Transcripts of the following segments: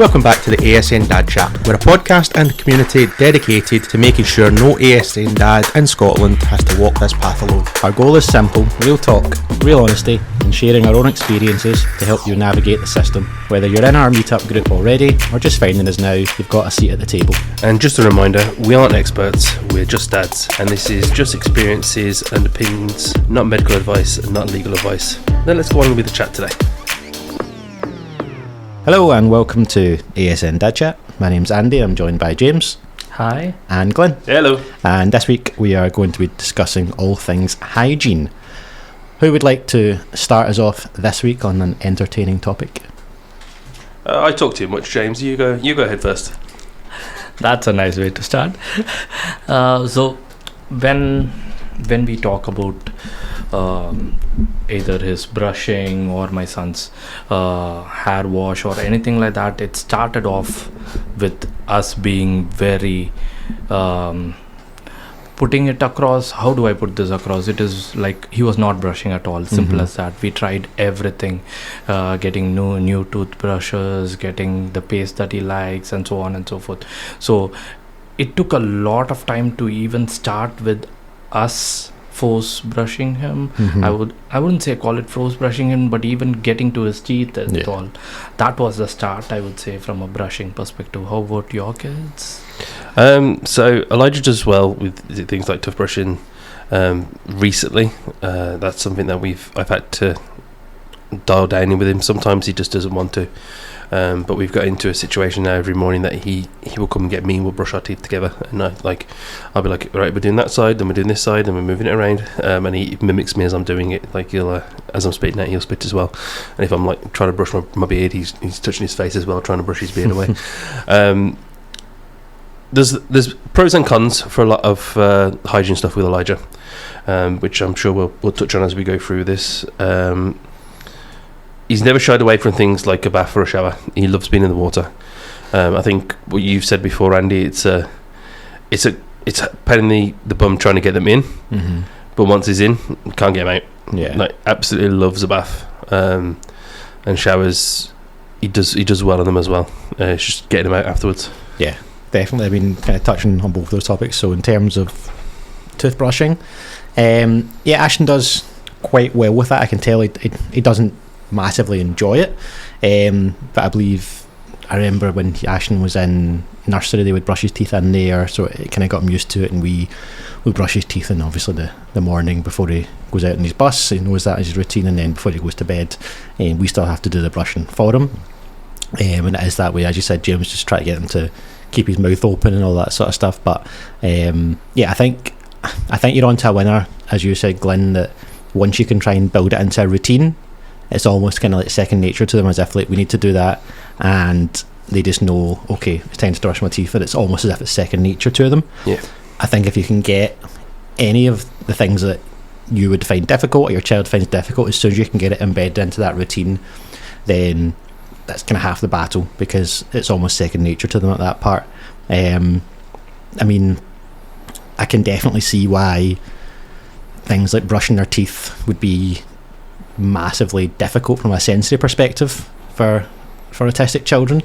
Welcome back to the ASN Dad Chat. We're a podcast and community dedicated to making sure no ASN dad in Scotland has to walk this path alone. Our goal is simple: real talk, real honesty, and sharing our own experiences to help you navigate the system. Whether you're in our meetup group already or just finding us now, you've got a seat at the table. And just a reminder, we aren't experts, we're just dads, and this is just experiences and opinions, not medical advice and not legal advice. Then let's go on with the chat today. Hello and welcome to ASN Dad Chat. My name's Andy, I'm joined by James. Hi. And Glyn. Hello. And this week we are going to be discussing all things hygiene. Who would like to start us off this week on an entertaining topic? I talk too much, James. You go ahead first. That's a nice way to start. So when we talk about either his brushing or my son's hair wash or anything like that, it started off with us being very putting it across. How do I put this across? It is like he was not brushing at all. Simple as that. We tried everything, getting new toothbrushes, getting the paste that he likes, and so on and so forth. So it took a lot of time to even start with us force brushing him. I wouldn't say call it force brushing him, but even getting to his teeth and all. That was the start, I would say, from a brushing perspective. How about your kids? So Elijah does well with things like toothbrushing. Recently, that's something that I've had to dial down in with him. Sometimes he just doesn't want to. But we've got into a situation now every morning that he will come and get me and we'll brush our teeth together, and I'll be like, right, we're doing that side, then we're doing this side, then we're moving it around, and he mimics me as I'm doing it. Like he'll as I'm spitting out, he'll spit as well, and if I'm like trying to brush my beard, he's touching his face as well, trying to brush his beard away. There's pros and cons for a lot of hygiene stuff with Elijah, which I'm sure we'll touch on as we go through this. He's never shied away from things like a bath or a shower. He loves being in the water. I think what you've said before, Andy, it's a pain in the bum trying to get them in. But once he's in, can't get him out. Yeah, like absolutely loves a bath and showers. He does well on them as well. It's just getting him out afterwards. Yeah, definitely. I've been kind of touching on both those topics. So in terms of toothbrushing, Ashton does quite well with that. I can tell he doesn't massively enjoy it, but I remember when Ashton was in nursery, they would brush his teeth in there, so it kind of got him used to it, and we would brush his teeth in obviously the morning before he goes out in his bus. He knows that as his routine, and then before he goes to bed, we still have to do the brushing for him, and it is that way, as you said, James, just try to get him to keep his mouth open and all that sort of stuff. But I think you're onto a winner, as you said, Glyn, that once you can try and build it into a routine, it's almost kind of like second nature to them, as if like we need to do that, and they just know, okay, it's time to brush my teeth, and it's almost as if it's second nature to them. Yeah, I think if you can get any of the things that you would find difficult or your child finds difficult, as soon as you can get it embedded into that routine, then that's kind of half the battle, because it's almost second nature to them at that part. I mean, I can definitely see why things like brushing their teeth would be massively difficult from a sensory perspective for autistic children,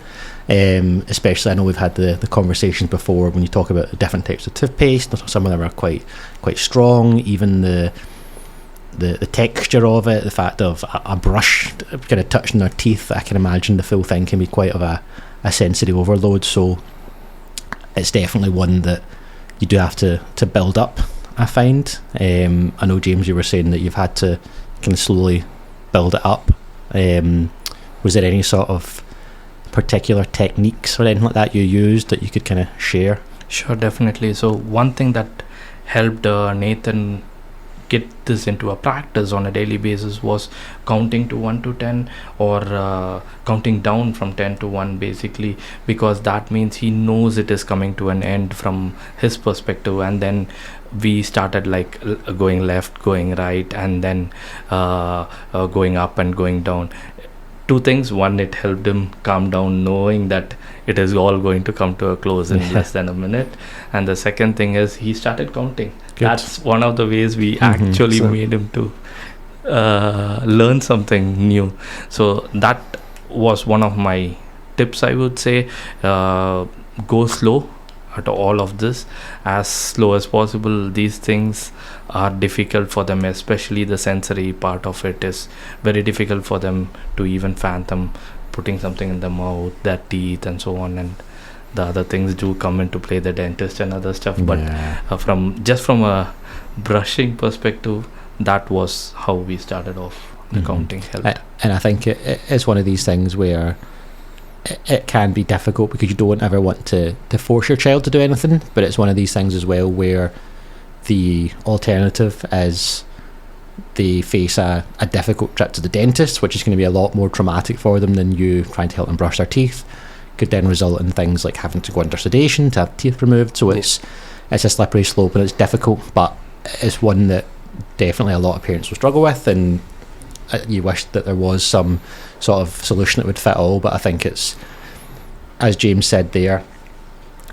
especially, I know we've had the conversations before when you talk about different types of toothpaste. Some of them are quite strong, even the texture of it, the fact of a brush kind of touching their teeth, I can imagine the full thing can be quite of a sensory overload. So it's definitely one that you do have to build up, I find. I know, James, you were saying that you've had to kind of slowly build it up. Was there any sort of particular techniques or anything like that you used that you could kind of share? Sure, definitely. So one thing that helped Nathan get this into a practice on a daily basis was counting to 1 to 10, or counting down from 10 to 1, basically, because that means he knows it is coming to an end from his perspective. And then we started like going left, going right, and then going up and going down. Two things: one, it helped him calm down, knowing that it is all going to come to a close in less than a minute. And the second thing is he started counting. Good. That's one of the ways we actually made him to learn something new. So that was one of my tips I would say, go slow at all of this, as slow as possible. These things are difficult for them, especially the sensory part of it is very difficult for them to even fathom putting something in the mouth, their teeth and so on, and the other things do come into play, the dentist and other stuff. But from a brushing perspective, that was how we started off. The counting helped. And I think it's one of these things where it can be difficult because you don't ever want to force your child to do anything, but it's one of these things as well where the alternative is they face a difficult trip to the dentist, which is going to be a lot more traumatic for them than you trying to help them brush their teeth. Could then result in things like having to go under sedation to have teeth removed. So it's a slippery slope and it's difficult, but it's one that definitely a lot of parents will struggle with, and you wish that there was some sort of solution that would fit all. But I think it's, as James said there,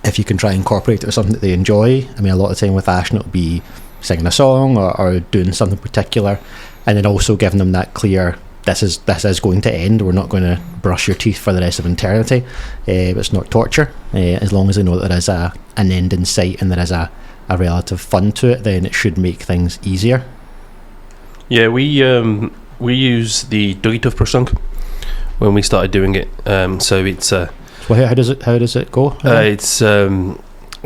if you can try and incorporate it with something that they enjoy. I mean, a lot of the time with Ashton it'll be singing a song or doing something particular, and then also giving them that clear, this is going to end, we're not going to brush your teeth for the rest of eternity. It's not torture, as long as they know that there is an end in sight and there is a relative fun to it, then it should make things easier. Yeah, we use the Dougie toothbrush song when we started doing it. So it's So how does it go? it's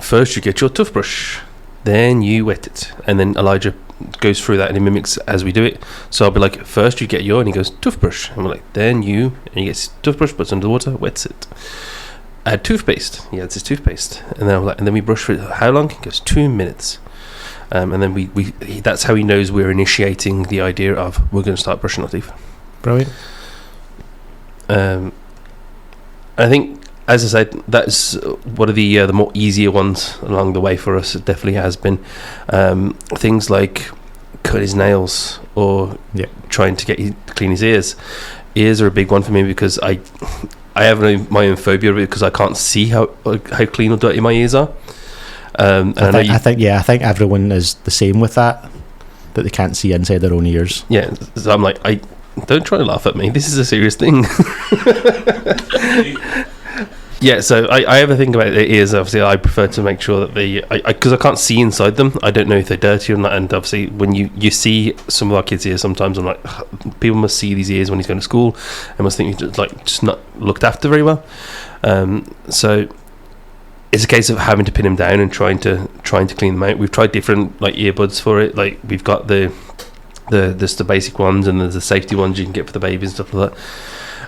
first you get your toothbrush, then you wet it, and then Elijah goes through that and he mimics as we do it. So I'll be like, first you get your, and he goes toothbrush, and we're like, then you, and he gets toothbrush, puts it under the water, wets it. Add toothpaste. He adds his toothpaste, and then I'm like, and then we brush for how long? He goes 2 minutes. And then we that's how he knows we're initiating the idea of we're going to start brushing our teeth. Brilliant. I think, as I said, that's one of the more easier ones along the way for us. It definitely has been. Things like cut his nails or trying to clean his ears. Ears are a big one for me because I have my own phobia because I can't see how clean or dirty my ears are. I think everyone is the same with that they can't see inside their own ears. Yeah, so I'm like, don't try to laugh at me. This is a serious thing. Yeah, so I have a thing about the ears. Obviously, I prefer to make sure that because I can't see inside them. I don't know if they're dirty or not. And obviously, when you see some of our kids' ears, sometimes I'm like, people must see these ears when he's going to school, and must think he's just not looked after very well. So it's a case of having to pin him down and trying to clean them out. We've tried different earbuds for it. Like we've got the basic ones, and there's the safety ones you can get for the babies and stuff like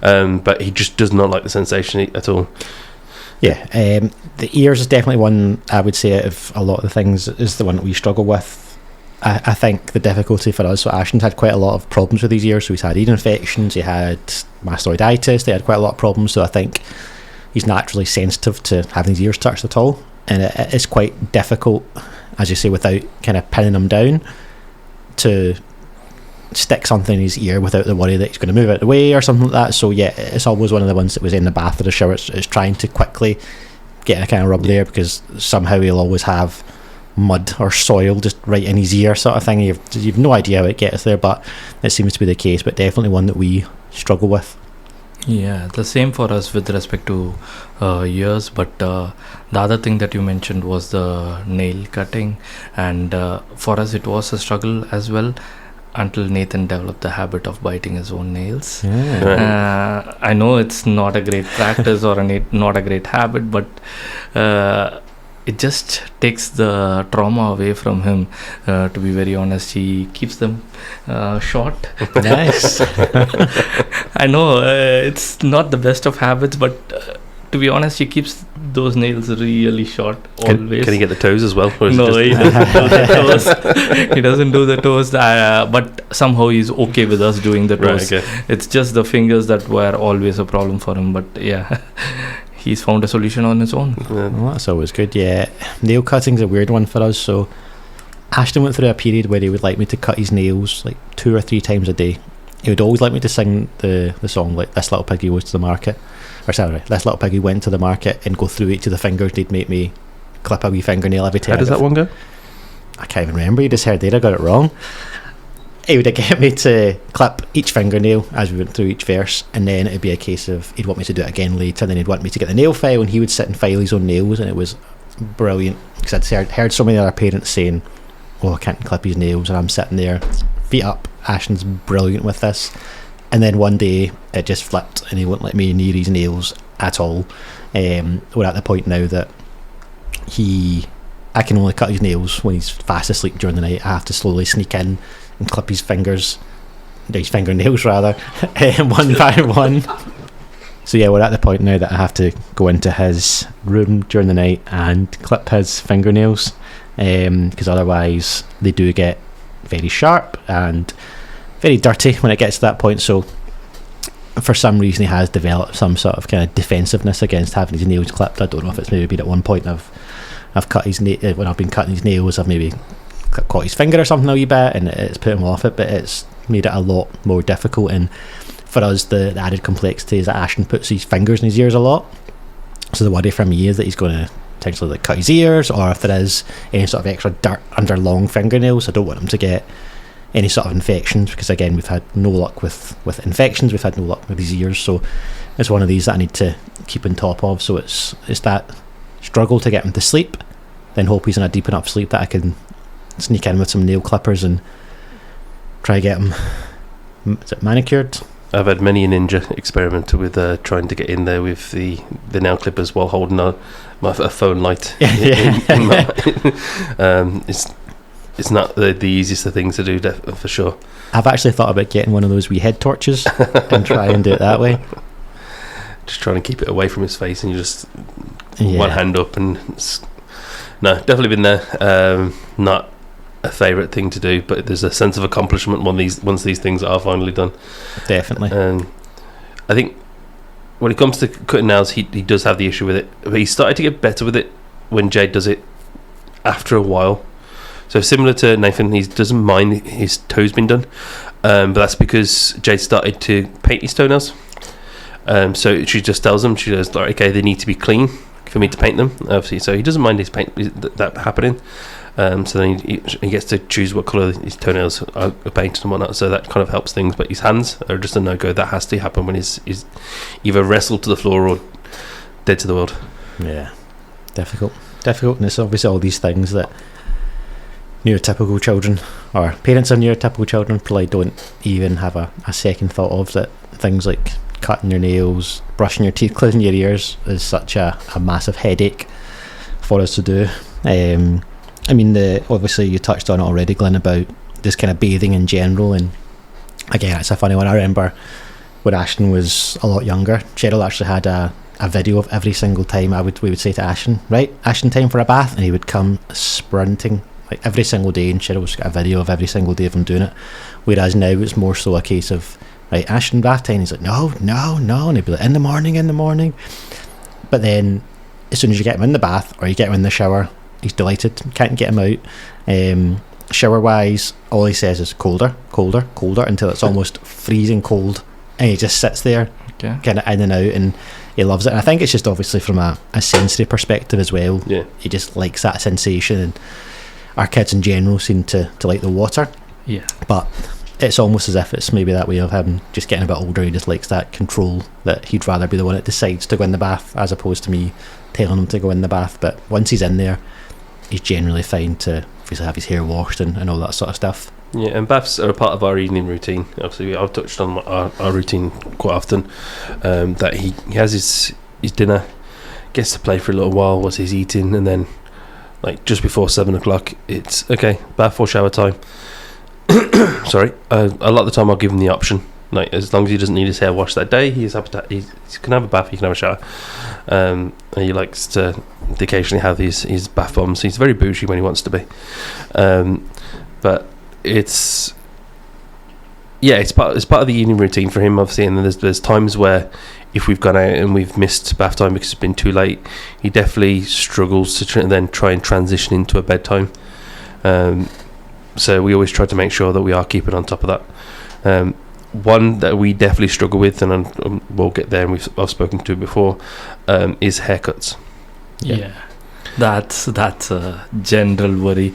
that. But he just does not like the sensation at all. Yeah, the ears is definitely one I would say out of a lot of the things is the one that we struggle with. I think the difficulty for us, so Ashton's had quite a lot of problems with his ears. So he's had ear infections, he had mastoiditis, they had quite a lot of problems. So I think he's naturally sensitive to having his ears touched at all, and it is quite difficult, as you say, without kind of pinning him down, to stick something in his ear without the worry that he's going to move out of the way or something like that. So yeah, it's always one of the ones that was in the bath or the shower. It's trying to quickly get a kind of rub there, because somehow he'll always have mud or soil just right in his ear sort of thing. You've no idea how it gets there, but it seems to be the case. But definitely one that we struggle with. Yeah, the same for us with respect to ears. But the other thing that you mentioned was the nail cutting, and for us it was a struggle as well, until Nathan developed the habit of biting his own nails. Yeah. I know it's not a great practice or not a great habit, but it just takes the trauma away from him. To be very honest, he keeps them short. Nice. I know it's not the best of habits, but to be honest, he keeps those nails really short always. Can he get the toes as well? Or is No, it he doesn't do the toes. He doesn't do the toes, but somehow he's okay with us doing the toes. Right, okay. It's just the fingers that were always a problem for him. But yeah, he's found a solution on his own. Yeah. Well, that's always good. Yeah, nail cutting's a weird one for us. So Ashton went through a period where he would like me to cut his nails like 2 or 3 times a day. He would always like me to sing the song, like "This Little Piggy Goes to the Market," or sorry, "This Little Piggy Went to the Market," and go through each of the fingers. He'd make me clip a wee fingernail every time. How does that one go? I can't even remember. You just heard there I got it wrong. he would get me to clip each fingernail as we went through each verse, and then it'd be a case of he'd want me to do it again later, and then he'd want me to get the nail file, and he would sit and file his own nails, and it was brilliant because I'd heard so many other parents saying, "Oh, I can't clip his nails," and I'm sitting there, feet up. Ashton's brilliant with this, and then one day it just flipped, and he wouldn't let me near his nails at all. We're at the point now that I can only cut his nails when he's fast asleep during the night. I have to slowly sneak in and clip his fingernails rather, one by one. So yeah, we're at the point now that I have to go into his room during the night and clip his fingernails, because otherwise they do get very sharp and very dirty when it gets to that point. So for some reason he has developed some sort of kind of defensiveness against having his nails clipped. I don't know if it's maybe been at one point I've cut his when I've been cutting his nails, I've maybe caught his finger or something a wee bit, and it's put him off it, but it's made it a lot more difficult. And for us, the added complexity is that Ashton puts his fingers in his ears a lot, so the worry for me is that he's going to potentially like cut his ears, or if there is any sort of extra dirt under long fingernails, I don't want him to get any sort of infections, because again, we've had no luck with infections, we've had no luck with his ears, so it's one of these that I need to keep on top of. So it's that struggle to get him to sleep, then hope he's in a deep enough sleep that I can sneak in with some nail clippers and try get him, is it manicured? I've had many a ninja experiment with trying to get in there with the nail clippers while holding a phone light. It's not the easiest of things to do, for sure. I've actually thought about getting one of those wee head torches and try and do it that way. Just trying to keep it away from his face, and you just one hand up, and no, definitely been there. Not a favourite thing to do, but there's a sense of accomplishment once these things are finally done. Definitely. I think when it comes to cutting nails, he does have the issue with it, but he started to get better with it when Jade does it after a while. So similar to Nathan, he doesn't mind his toes being done, but that's because Jade started to paint his toenails. So she just tells him, she goes, like, okay, they need to be clean for me to paint them, obviously. So he doesn't mind his paint that happening. So then he gets to choose what colour his toenails are painted and whatnot. So that kind of helps things. But his hands are just a no-go. That has to happen when he's either wrestled to the floor or dead to the world. Yeah, difficult. And it's obviously all these things that neurotypical children or parents of neurotypical children probably don't even have a second thought of, that things like cutting your nails, brushing your teeth, cleansing your ears is such a massive headache for us to do. I mean, obviously you touched on it already, Glyn, about just kind of bathing in general, and again, it's a funny one. I remember when Ashton was a lot younger, Cheryl actually had a video of every single time we would say to Ashton, right, Ashton, time for a bath, and he would come sprinting like every single day, and Cheryl's got a video of every single day of him doing it. Whereas now it's more so a case of, right, Ashton, bath time. He's like, no, and he'd be like, in the morning. But then as soon as you get him in the bath or you get him in the shower, he's delighted. Can't get him out. Shower wise, all he says is colder until it's almost freezing cold, and he just sits there, kind of in and out, and he loves it. And I think it's just obviously from a sensory perspective as well. Yeah, he just likes that sensation, and our kids in general seem to like the water. Yeah, but it's almost as if it's maybe that way of him just getting a bit older. He just likes that control, that he'd rather be the one that decides to go in the bath as opposed to me telling him to go in the bath. But once he's in there, he's generally fine to obviously have his hair washed and all that sort of stuff. Yeah, and baths are a part of our evening routine. Obviously, I've touched on our routine quite often. That he has his dinner, gets to play for a little while whilst he's eating, and then like just before 7 o'clock, it's okay, bath or shower time. Sorry, a lot of the time I'll give him the option. Like, as long as he doesn't need his hair washed that day, he's happy to. He can have a bath, he can have a shower. And he likes to occasionally have his bath bombs. He's very bougie when he wants to be. But it's part of the evening routine for him, obviously. And then there's times where if we've gone out and we've missed bath time because it's been too late, he definitely struggles to then try and transition into a bedtime. So we always try to make sure that we are keeping on top of that. One that we definitely struggle with, and we'll get there, and I've spoken to before, is haircuts. Yeah, that's a general worry.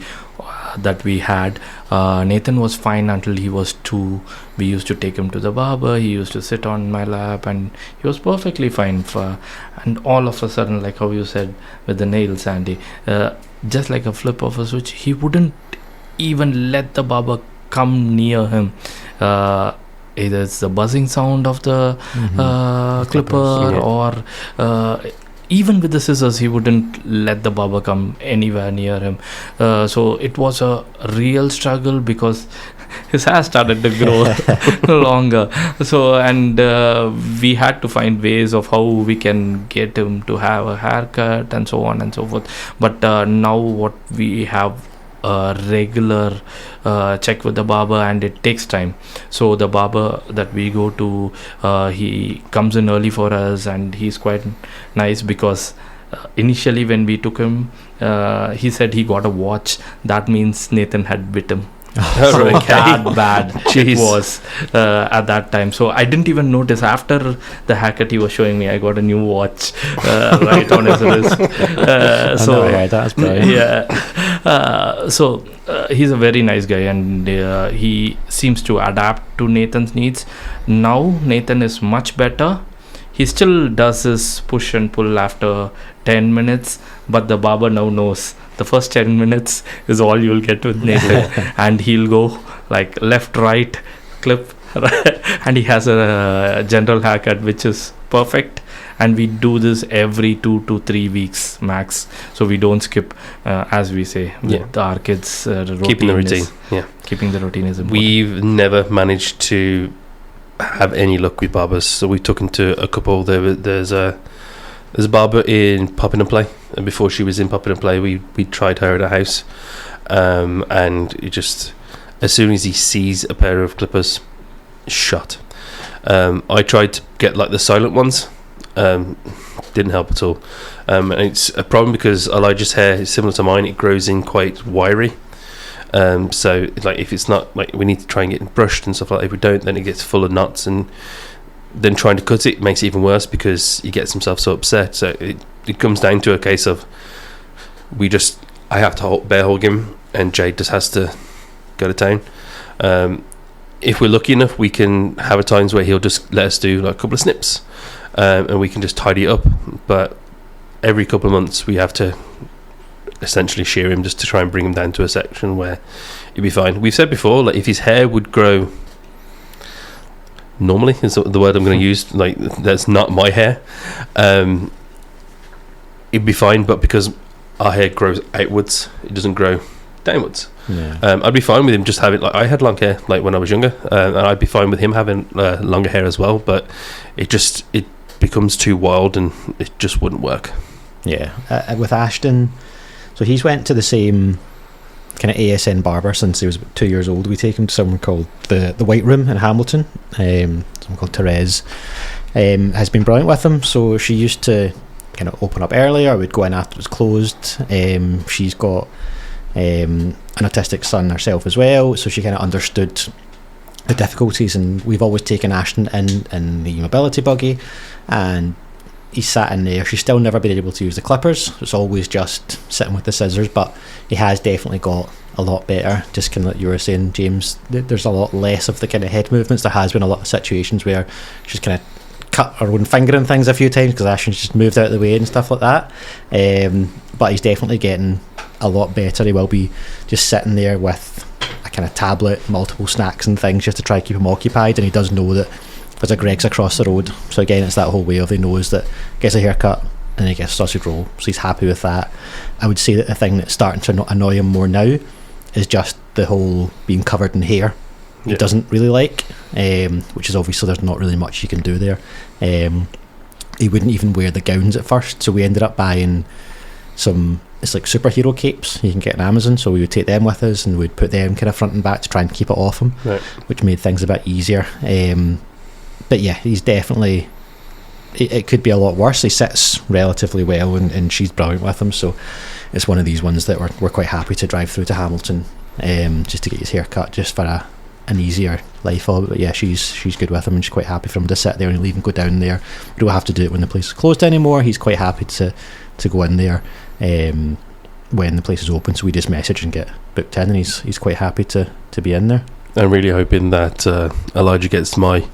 that we had. Nathan was fine until he was 2. We used to take him to the barber. He used to sit on my lap, and he was perfectly fine. And all of a sudden, like how you said with the nails, Andy, just like a flip of a switch, he wouldn't even let the barber come near him. Either it's the buzzing sound of the clipper, or even with the scissors, he wouldn't let the barber come anywhere near him. So it was a real struggle because his hair started to grow longer. So, and we had to find ways of how we can get him to have a haircut and so on and so forth. But now what we have a regular check with the barber, and it takes time. So the barber that we go to, he comes in early for us, and he's quite nice because initially when we took him, he said he got a watch. That means Nathan had bit him. So that bad it was at that time. So I didn't even notice. After the haircut he was showing me, I got a new watch right on his wrist. So that's brilliant. Yeah. So he's a very nice guy, and he seems to adapt to Nathan's needs. Now Nathan is much better. He still does his push and pull after 10 minutes, but the barber now knows the first 10 minutes is all you'll get with Nathan. And he'll go like left, right, clip, and he has a general haircut which is perfect. And we do this every 2 to 3 weeks max, so we don't skip, as we say with our kids. Keeping the routine. Keeping the routine is important. We've never managed to have any luck with barbers, so we took him to a couple. There's a barber in Poppin' and Play, and before she was in Poppin' and Play, we tried her at a house, and it just, as soon as he sees a pair of clippers, shut. I tried to get like the silent ones, didn't help at all, and it's a problem because Elijah's hair is similar to mine. It grows in quite wiry. So like if it's not, like, we need to try and get it brushed and stuff like that. If we don't, then it gets full of knots, and then trying to cut it makes it even worse because he gets himself so upset. So it comes down to a case of I have to bear hug him, and Jade just has to go to town. If we're lucky enough, we can have at times where he'll just let us do like a couple of snips, and we can just tidy it up. But every couple of months we have to essentially shear him just to try and bring him down to a section where he'd be fine. We've said before, like, if his hair would grow normally, is the word I'm going to use, like that's not my hair, it'd be fine. But because our hair grows outwards, it doesn't grow downwards. I'd be fine with him just having, like, I had long hair like when I was younger, and I'd be fine with him having longer hair as well, but it becomes too wild and it just wouldn't work. With Ashton, so he's went to the same kind of ASN barber since he was about 2 years old. We take him to someone called the White Room in Hamilton. Someone called Therese has been brilliant with him. So she used to kind of open up earlier. We'd go in after it was closed. She's got an autistic son herself as well, so she kind of understood the difficulties. And we've always taken Ashton in the mobility buggy, and he's sat in there. She's still never been able to use the clippers. It's always just sitting with the scissors, but he has definitely got a lot better. Just kind of like you were saying, James, there's a lot less of the kind of head movements. There has been a lot of situations where she's kind of cut her own finger and things a few times because Ashton's just moved out of the way and stuff like that. But he's definitely getting a lot better. He will be just sitting there with a kind of tablet, multiple snacks and things just to try to keep him occupied, and he does know that there's a Greg's across the road. So again, it's that whole way of, he knows that gets a haircut and he gets a sausage roll, so he's happy with that. I would say that the thing that's starting to annoy him more now is just the whole being covered in hair. He doesn't really like, which is obviously there's not really much you can do there. He wouldn't even wear the gowns at first, so we ended up buying some, it's like superhero capes you can get on Amazon, so we would take them with us and we'd put them kind of front and back to try and keep it off him, which made things a bit easier. But yeah, he's definitely, it could be a lot worse. He sits relatively well, and she's brilliant with him, so it's one of these ones that we're quite happy to drive through to Hamilton just to get his hair cut, just for an easier life of it. But yeah, she's good with him, and she's quite happy for him to sit there and leave and go down there. We don't have to do it when the place is closed anymore. He's quite happy to go in there. when the place is open, so we just message and get booked in, and he's quite happy to be in there. I'm really hoping that Elijah gets my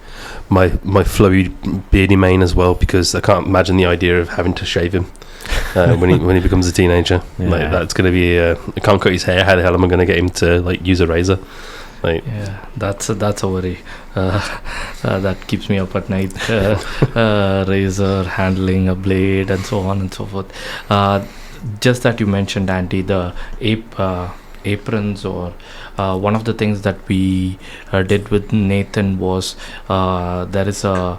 flowy beardy mane as well, because I can't imagine the idea of having to shave him when he becomes a teenager. Yeah. Like, that's going to be I can't cut his hair. How the hell am I going to get him to like use a razor? Like, yeah, that's a worry. That keeps me up at night. Razor, handling a blade, and so on and so forth. Just that you mentioned, Andy, the aprons, or one of the things that we did with Nathan was there is a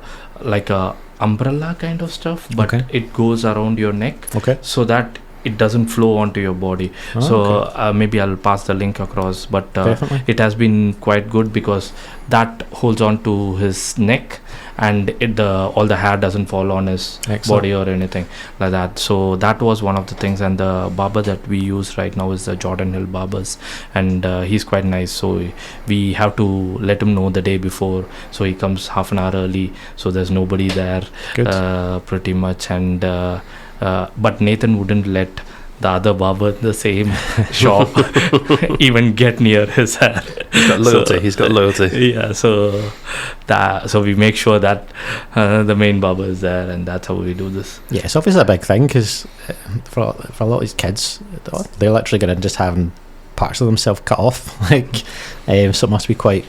umbrella kind of stuff, but it goes around your neck, so that it doesn't flow onto your body. Maybe I'll pass the link across, but it has been quite good because that holds on to his neck, and all the hair doesn't fall on his body or anything like that. So that was one of the things. And the barber that we use right now is the Jordan Hill Barbers, and he's quite nice. So we have to let him know the day before, so he comes half an hour early, so there's nobody there, pretty much. And but Nathan wouldn't let the other barber in the same shop even get near his hair. He's got loyalty. Yeah, so we make sure that the main barber is there, and that's how we do this. Yeah, it's obviously a big thing, because for a lot of these kids, they're literally going to just having parts of themselves cut off. So it must be quite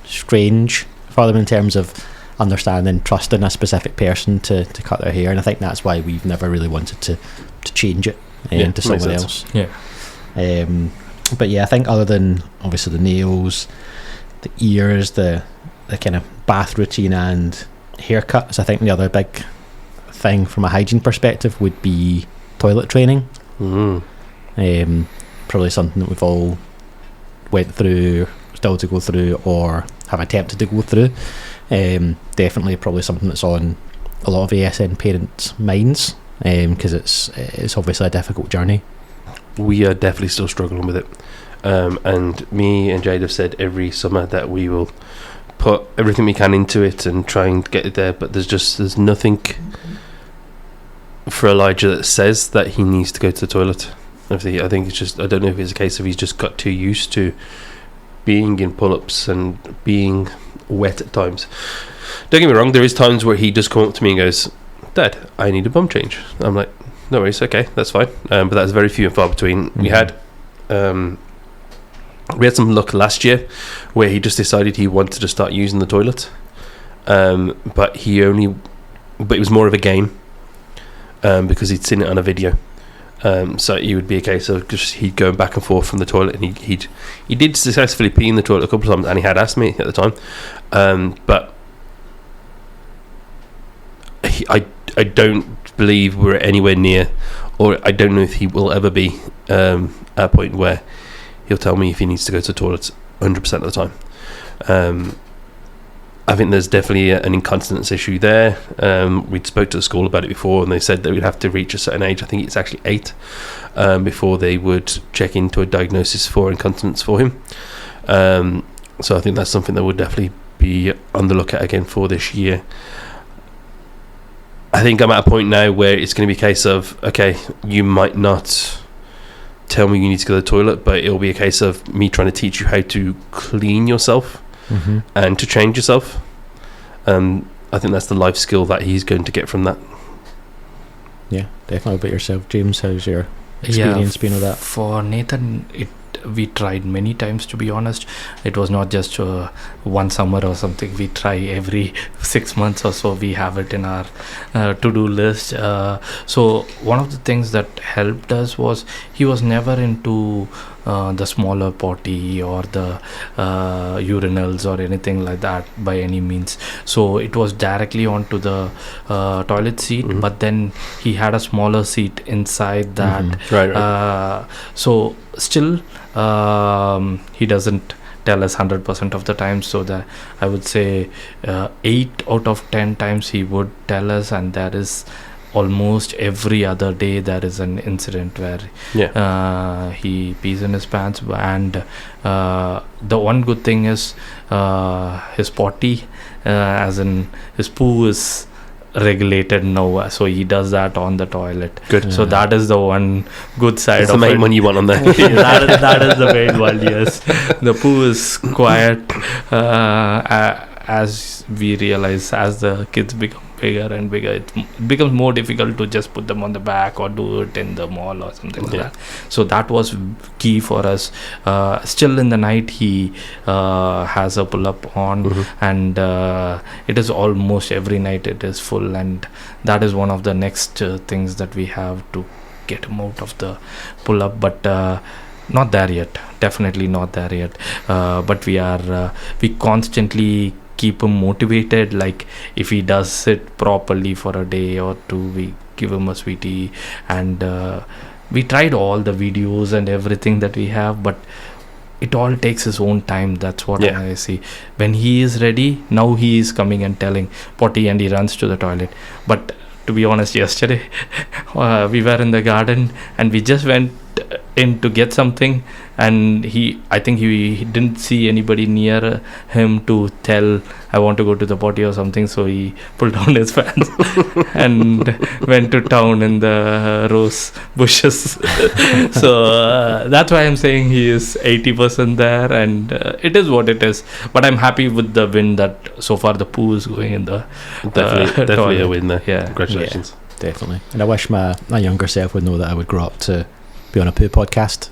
strange for them in terms of understanding, trusting a specific person to cut their hair, and I think that's why we've never really wanted to change it to someone else. Yeah. But yeah, I think other than obviously the nails, the ears, the kind of bath routine and haircuts, I think the other big thing from a hygiene perspective would be toilet training. Probably something that we've all went through, still to go through, or have attempted to go through. Definitely probably something that's on a lot of ASN parents' minds, because it's obviously a difficult journey. We are definitely still struggling with it, and me and Jade have said every summer that we will put everything we can into it and try and get it there, but there's nothing for Elijah that says that he needs to go to the toilet. I think it's just, I don't know if it's a case of he's just got too used to being in pull-ups and being wet at times. Don't get me wrong, there is times where he does come up to me and goes, "Dad, I need a bum change." I'm like, "No worries, okay, that's fine." But that's very few and far between. We had some luck last year where he just decided he wanted to start using the toilet, but it was more of a game, because he'd seen it on a video. So it would be a case of just he'd go back and forth from the toilet, and he did successfully pee in the toilet a couple of times, and he had asked me at the time, but I don't believe we're anywhere near, or I don't know if he will ever be at a point where he'll tell me if he needs to go to the toilet 100% of the time. I think there's definitely an incontinence issue there. We'd spoke to the school about it before, and they said that we'd have to reach a certain age. I think it's actually 8 before they would check into a diagnosis for incontinence for him. So I think that's something that would definitely be on the lookout again for this year. I think I'm at a point now where it's going to be a case of, okay, you might not tell me you need to go to the toilet, but it'll be a case of me trying to teach you how to clean yourself and to change yourself. I think that's the life skill that he's going to get from that. Yeah, definitely. About yourself, James, how's your experience been with that? For Nathan, we tried many times, to be honest. It was not just one summer or something. We try every 6 months or so. We have it in our to-do list. So one of the things that helped us was he was never into the smaller potty or the urinals or anything like that by any means. So it was directly onto the toilet seat, but then he had a smaller seat inside that. Right. So still he doesn't tell us 100% of the time, so that I would say 8 out of 10 times he would tell us, and that is almost every other day there is an incident where he pees in his pants. And the one good thing is his potty, as in his poo, is regulated now, so he does that on the toilet. Good. So that is the one good side That's of the main it. one you want on there. that is the main one. Yes, the poo is quiet. As we realize, as the kids become bigger and bigger, it becomes more difficult to just put them on the back or do it in the mall or something like that. So that was key for us. Still in the night, he has a pull-up on, and it is almost every night it is full, and that is one of the next things that we have to get him out of the pull-up, but not there yet, definitely not there yet, but we constantly keep him motivated. Like if he does it properly for a day or two, we give him a sweetie, and we tried all the videos and everything that we have, but it all takes his own time. That's what I see. When he is ready, now he is coming and telling potty, and he runs to the toilet. But to be honest, yesterday we were in the garden and we just went in to get something, and I think he didn't see anybody near him to tell, I want to go to the potty or something, so he pulled down his pants and went to town in the rose bushes. So that's why I'm saying he is 80% there, and it is what it is. But I'm happy with the win that so far the poo is going in the definitely a win there. Yeah, Congratulations. Yeah, definitely. And I wish my younger self would know that I would grow up to be on a poo podcast,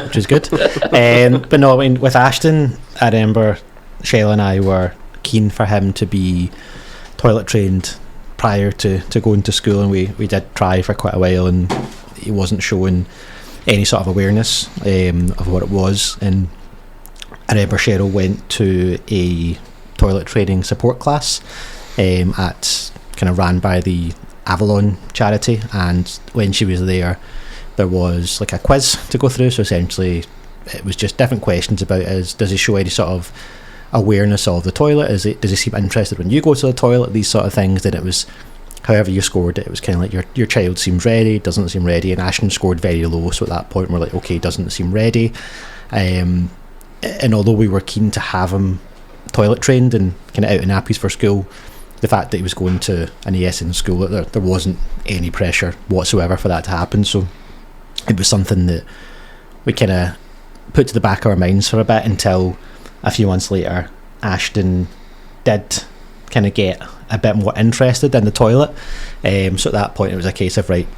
which is good. But no, I mean, with Ashton, I remember Shayla and I were keen for him to be toilet trained prior to going to school, and we did try for quite a while, and he wasn't showing any sort of awareness of what it was. And I remember Cheryl went to a toilet training support class at kind of ran by the Avalon charity, and when she was there was like a quiz to go through. So essentially it was just different questions about does he show any sort of awareness of the toilet, does he seem interested when you go to the toilet, these sort of things. Then it was however you scored it, it was kind of like your child seems ready, doesn't seem ready, and Ashton scored very low, so at that point we're like, okay, doesn't seem ready. And although we were keen to have him toilet trained and kind of out in nappies for school, the fact that he was going to an ASN school, there wasn't any pressure whatsoever for that to happen. So it was something that we kind of put to the back of our minds for a bit, until a few months later Ashton did kind of get a bit more interested in the toilet. So at that point it was a case of, right,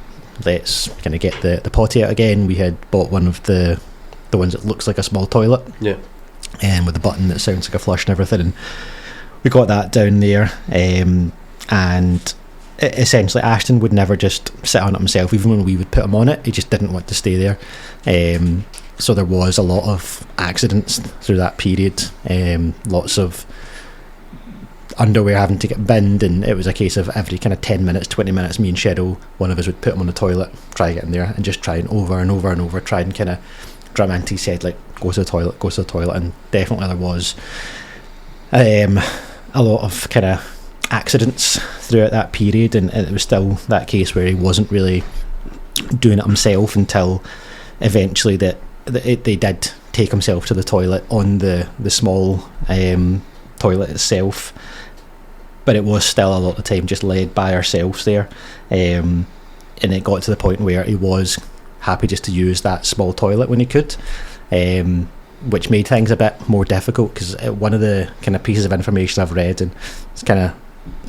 let's kind of get the potty out again. We had bought one of the ones that looks like a small toilet, with a button that sounds like a flush and everything, and we got that down there. And essentially Ashton would never just sit on it himself. Even when we would put him on it, he just didn't want to stay there. So there was a lot of accidents through that period, lots of underwear having to get binned, and it was a case of every kind of 10 minutes, 20 minutes, me and Cheryl, one of us would put him on the toilet, try to get in there, and just try and over and over and over try and kind of drum into his head, like, go to the toilet. And definitely there was a lot of kind of accidents throughout that period, and it was still that case where he wasn't really doing it himself until eventually they did take himself to the toilet on the small toilet itself, but it was still a lot of the time just led by ourselves there, and it got to the point where he was happy just to use that small toilet when he could, which made things a bit more difficult, because one of the kind of pieces of information I've read, and it's kind of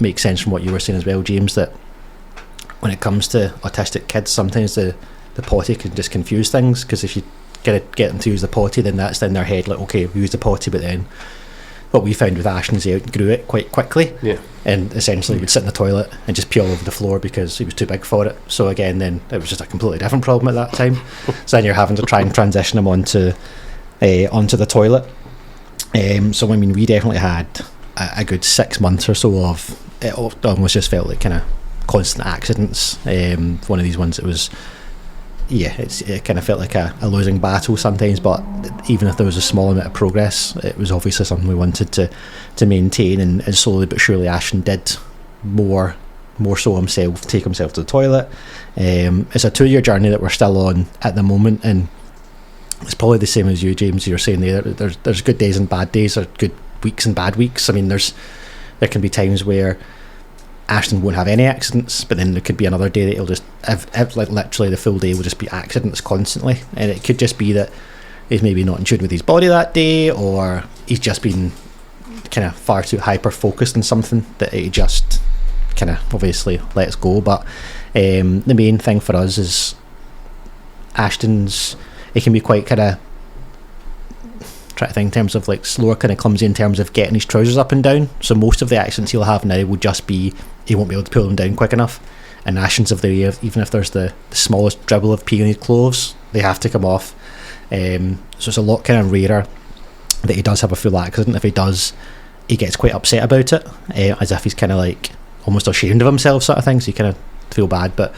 makes sense from what you were saying as well, James, that when it comes to autistic kids, sometimes the potty can just confuse things, because if you get them to use the potty, then that's in their head like, okay, we use the potty, but then what we found with Ashton is he outgrew it quite quickly, and essentially would sit in the toilet and just pee all over the floor because he was too big for it. So again, then it was just a completely different problem at that time. So then you're having to try and transition him onto the toilet. So I mean, we definitely had a good 6 months or so of it. Almost just felt like kind of constant accidents. One of these ones, it was, it kind of felt like a losing battle sometimes, but even if there was a small amount of progress, it was obviously something we wanted to maintain, and slowly but surely Ashton did more so himself, take himself to the toilet. It's a 2-year journey that we're still on at the moment, and it's probably the same as you, James. You're saying there's good days and bad days, or good weeks and bad weeks. I mean, there can be times where Ashton won't have any accidents, but then there could be another day that he'll just have like literally the full day will just be accidents constantly, and it could just be that he's maybe not in tune with his body that day, or he's just been kind of far too hyper focused on something that he just kind of obviously lets go. But the main thing for us is Ashton's, he can be quite kind of, try to think in terms of like slower, kind of clumsy in terms of getting his trousers up and down. So most of the accidents he'll have now will just be he won't be able to pull them down quick enough. And actions of the year, even if there's the smallest dribble of pee on his clothes, they have to come off. So it's a lot kind of rarer that he does have a full accident. If he does, he gets quite upset about it, as if he's kind of like almost ashamed of himself, sort of thing. So you kind of feel bad, but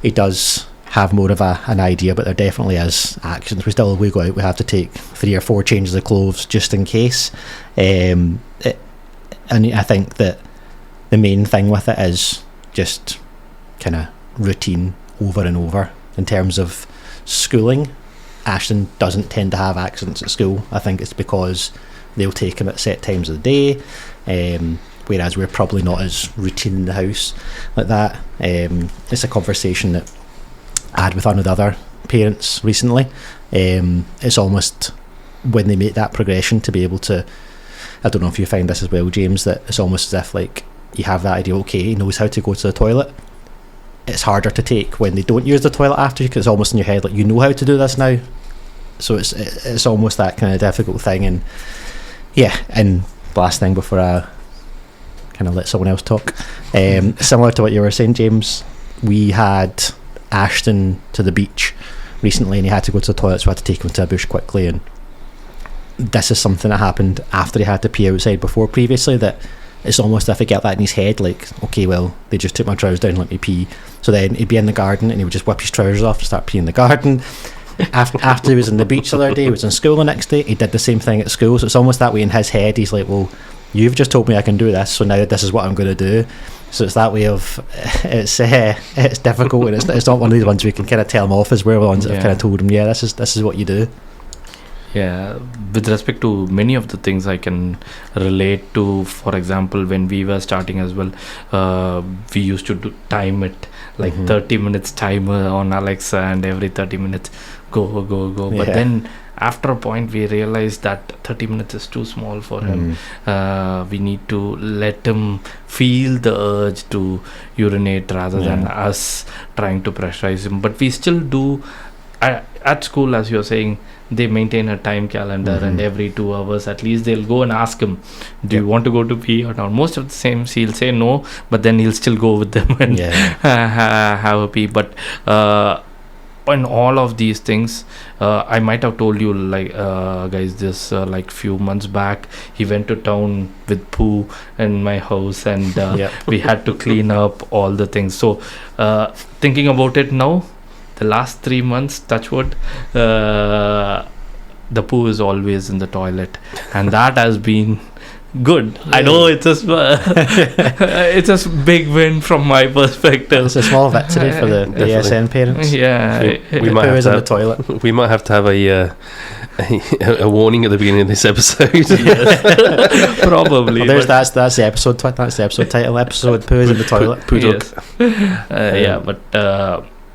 he does have more of an idea. But there definitely is actions. We go out, we have to take 3 or 4 changes of clothes just in case. And I think that the main thing with it is just kind of routine over and over. In terms of schooling, Ashton doesn't tend to have accidents at school. I think it's because they'll take him at set times of the day, whereas we're probably not as routine in the house like that. It's a conversation that I had with one of the other parents recently. It's almost when they make that progression to be able to, I don't know if you find this as well, James, that it's almost as if like you have that idea, okay, he knows how to go to the toilet. It's harder to take when they don't use the toilet after you, because it's almost in your head like you know how to do this now. So it's almost that kind of difficult thing. And yeah, and last thing before I kind of let someone else talk, similar to what you were saying, James, we had Ashton to the beach recently and he had to go to the toilet, so I had to take him to a bush quickly. And this is something that happened after he had to pee outside before previously, that it's almost if he get that in his head, like, okay, well, they just took my trousers down and let me pee. So then he'd be in the garden and he would just whip his trousers off and start peeing in the garden. After he was in the beach the other day, he was in school the next day, he did the same thing at school. So it's almost that way in his head, he's like, well, you've just told me I can do this, so now this is what I'm going to do. So it's that way of, it's difficult, and it's not one of these ones we can kind of tell him off, as we're the ones that have kind of told him, yeah, this is what you do. Yeah, with respect to many of the things I can relate to. For example, when we were starting as well, we used to time it, like 30 minutes timer on Alexa, and every 30 minutes go. But then after a point we realized that 30 minutes is too small for him. We need to let him feel the urge to urinate rather than us trying to pressurize him. But we still do at school, as you're saying, they maintain a time calendar, and every 2 hours at least they'll go and ask him, do you want to go to pee or not? Most of the times he'll say no, but then he'll still go with them and have a pee. But in all of these things, I might have told you, like, guys, this like few months back, he went to town with poo in my house, and we had to clean up all the things. So thinking about it now, the last 3 months, touch wood, the poo is always in the toilet, and that has been good. I know it's a big win from my perspective. It's a small victory for the ASN parents. Yeah, we might have in to the toilet. We might have to have a warning at the beginning of this episode. Probably. Well, that's the episode. That's the episode title. Episode poo is in the toilet. Poo dog. Yes. But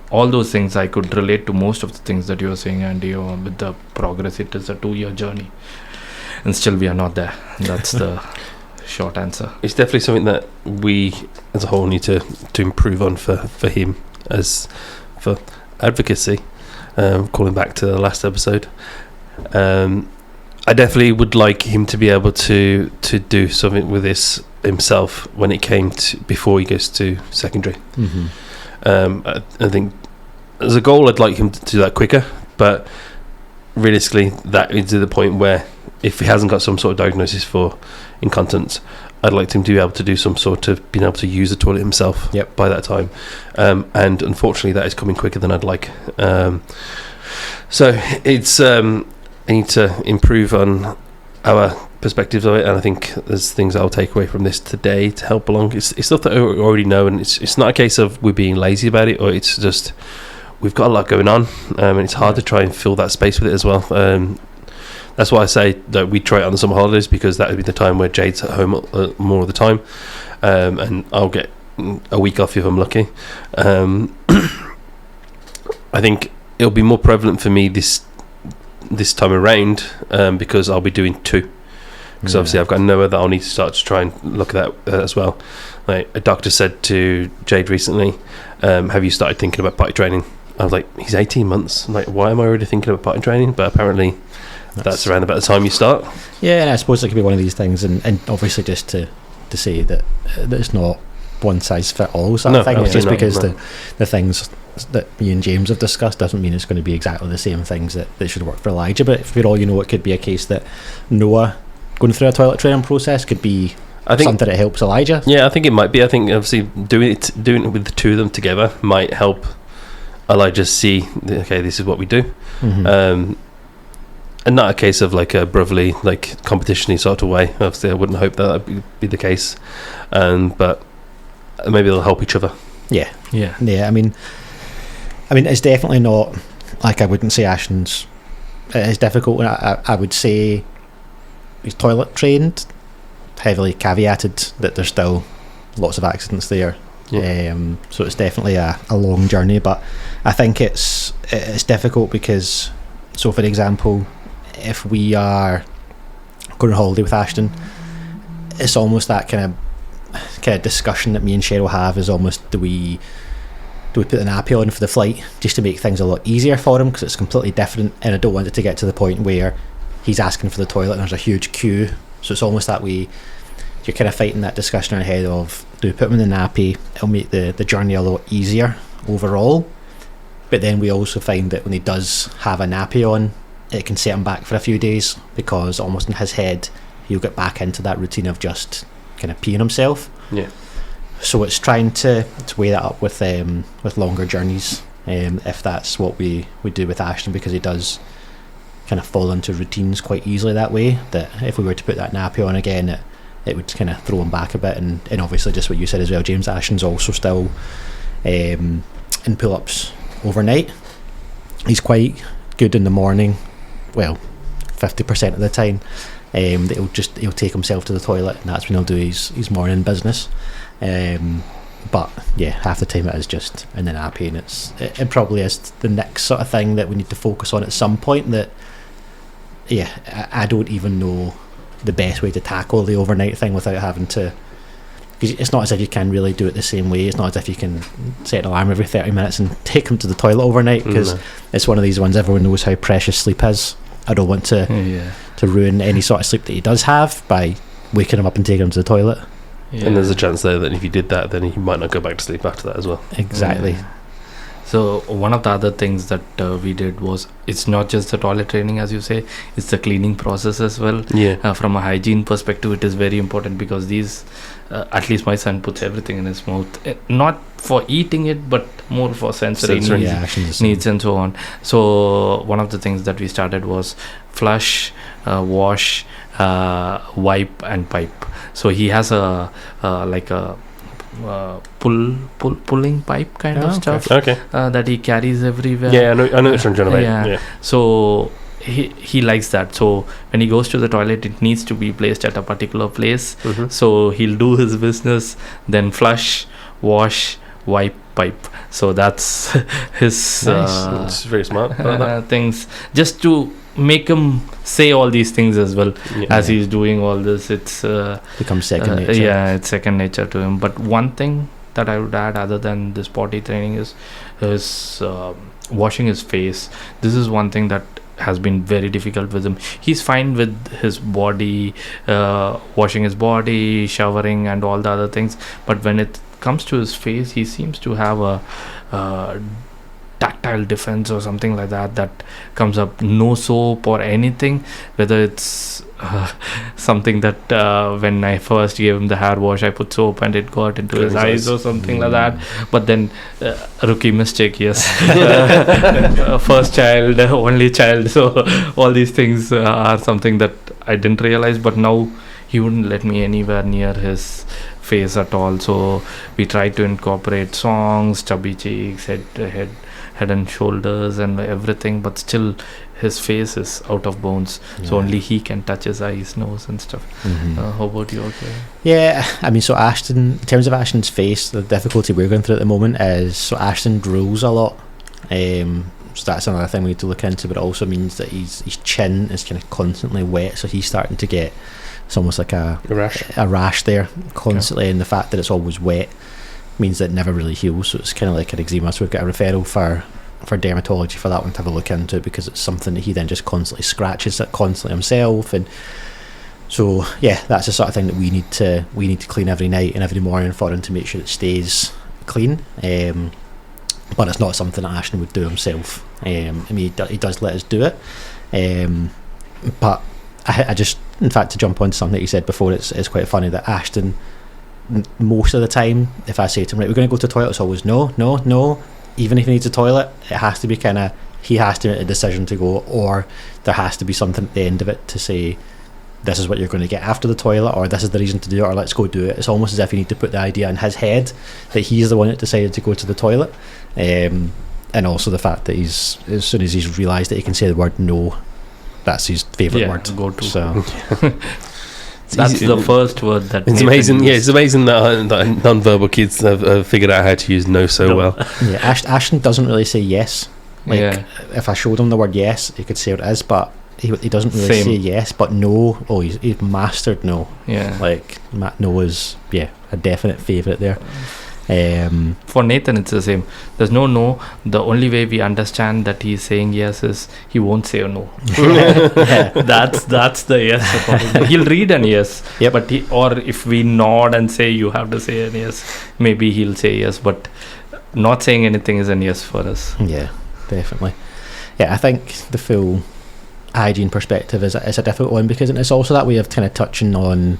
all those things I could relate to most of the things that you were saying, Andy. With the progress, it is a 2-year journey, and still we are not there. That's the short answer. It's definitely something that we as a whole need to improve on for him, as for advocacy. Calling back to the last episode, I definitely would like him to be able to do something with this himself when it came to before he goes to secondary. I think as a goal I'd like him to do that quicker, but realistically that is to the point where if he hasn't got some sort of diagnosis for incontinence, I'd like him to be able to do some sort of being able to use the toilet himself by that time, and unfortunately that is coming quicker than I'd like. So it's I need to improve on our perspectives of it, and I think there's things I'll take away from this today to help along. It's stuff that I already know, and it's not a case of we're being lazy about it, or it's just we've got a lot going on, and it's hard to try and fill that space with it as well. That's why I say that we try it on the summer holidays, because that would be the time where Jade's at home more of the time, and I'll get a week off if I'm lucky. I think it'll be more prevalent for me this time around, because I'll be doing 2. Because obviously I've got Noah that I'll need to start to try and look at that as well. Like a doctor said to Jade recently, have you started thinking about potty training? I was like, he's 18 months. I'm like, why am I already thinking about potty training? But apparently that's around about the time you start. Yeah, and I suppose it could be one of these things, and obviously just to say that it's not one size fit all sort of thing. It's just because the things that me and James have discussed doesn't mean it's going to be exactly the same things that should work for Elijah. But for all you know, it could be a case that Noah going through a toilet training process could be something that helps Elijah. Yeah, I think it might be. I think obviously doing it with the 2 of them together might help Elijah see, okay, this is what we do. And not a case of like a brotherly, like competition-y sort of way. Obviously I wouldn't hope that would be the case, but maybe they'll help each other. Yeah. I mean it's definitely not like, I wouldn't say Ashton's, it's difficult. I would say he's toilet trained, heavily caveated that there's still lots of accidents there. So it's definitely a long journey, but I think it's difficult because, so for example, if we are going on holiday with Ashton, it's almost that kind of discussion that me and Cheryl have, is almost do we put the nappy on for the flight just to make things a lot easier for him, because it's completely different, and I don't want it to get to the point where he's asking for the toilet and there's a huge queue. So it's almost that you're kind of fighting that discussion in our head of, do we put him in the nappy, it'll make the journey a lot easier overall, but then we also find that when he does have a nappy on, it can set him back for a few days, because almost in his head he'll get back into that routine of just kind of peeing himself. So it's trying to weigh that up with longer journeys, if that's what we do with Ashton, because he does kind of fall into routines quite easily that way, that if we were to put that nappy on again, it would kind of throw him back a bit. And obviously just what you said as well, James, Ashton's also still in pull-ups overnight. He's quite good in the morning, well, 50% of the time. He'll take himself to the toilet, and that's when he'll do his morning business. But yeah, half the time it is just in the nappy, and it probably is the next sort of thing that we need to focus on at some point. That I don't even know the best way to tackle the overnight thing without having to, because it's not as if you can really do it the same way. It's not as if you can set an alarm every 30 minutes and take him to the toilet overnight, because it's one of these ones, everyone knows how precious sleep is. I don't want to ruin any sort of sleep that he does have by waking him up and taking him to the toilet. And there's a chance there that if you did that, then he might not go back to sleep after that as well. Exactly. So one of the other things that we did was, it's not just the toilet training, as you say, it's the cleaning process as well. From a hygiene perspective, it is very important, because these at least my son puts everything in his mouth, not for eating it but more for sensory needs and so on. So one of the things that we started was flush, wash, wipe and pipe. So he has a like a pulling pipe kind of stuff that he carries everywhere. I know it's from John. So he likes that. So when he goes to the toilet, it needs to be placed at a particular place. So he'll do his business, then flush, wash, wipe, pipe. So that's his it's very smart things, just to make him say all these things as well. As he's doing all this, it's becomes second nature. It's second nature to him. But one thing that I would add, other than this potty training, is washing his face. This is one thing that has been very difficult with him. He's fine with his body, washing his body, showering and all the other things, but when it comes to his face, he seems to have a tactile defense or something like that comes up. No soap or anything, whether it's something that when I first gave him the hair wash, I put soap and it got into his eyes or something like that. But then rookie mistake, yes. First child, only child, so all these things are something that I didn't realize. But now he wouldn't let me anywhere near his face at all. So we tried to incorporate songs, chubby cheeks, head and shoulders and everything, but still his face is out of bounds. So only he can touch his eyes, nose and stuff. How about you? Okay. Yeah, I mean, so Ashton, in terms of Ashton's face, the difficulty we're going through at the moment is, so Ashton drools a lot. So that's another thing we need to look into, but it also means that his chin is kind of constantly wet, so he's starting to get, it's almost like a rash there constantly, and the fact that it's always wet means that it never really heals, so it's kind of like an eczema. So we've got a referral for dermatology for that one to have a look into, because it's something that he then just constantly scratches at constantly himself. And so yeah, that's the sort of thing that we need to clean every night and every morning for him to make sure it stays clean. But it's not something that Ashton would do himself. I mean, he does let us do it, but I just, in fact, to jump on something that you said before, it's quite funny that Ashton, most of the time, if I say to him, right, we're going to go to the toilet, it's always no. Even if he needs a toilet, it has to be kind of, he has to make a decision to go, or there has to be something at the end of it to say, this is what you're going to get after the toilet, or this is the reason to do it, or let's go do it. It's almost as if you need to put the idea in his head that he's the one that decided to go to the toilet. And also the fact that as soon as he's realised that he can say the word no, that's his favourite word. Go to. So that's the first word that it's amazing. Yeah, it's amazing that non-verbal kids have figured out how to use no so well. Yeah, Ashton doesn't really say yes. Like, if I showed him the word yes, he could say what it is, but he doesn't really say yes. But no, he's mastered no. Yeah, like no is a definite favourite there. For Nathan, it's the same. There's no. The only way we understand that he's saying yes is he won't say a no. That's the yes. He'll read an yes, but or if we nod and say you have to say a yes, maybe he'll say yes. But not saying anything is a yes for us. Yeah, definitely. Yeah, I think the full hygiene perspective is a difficult one, because it's also that way of kind of touching on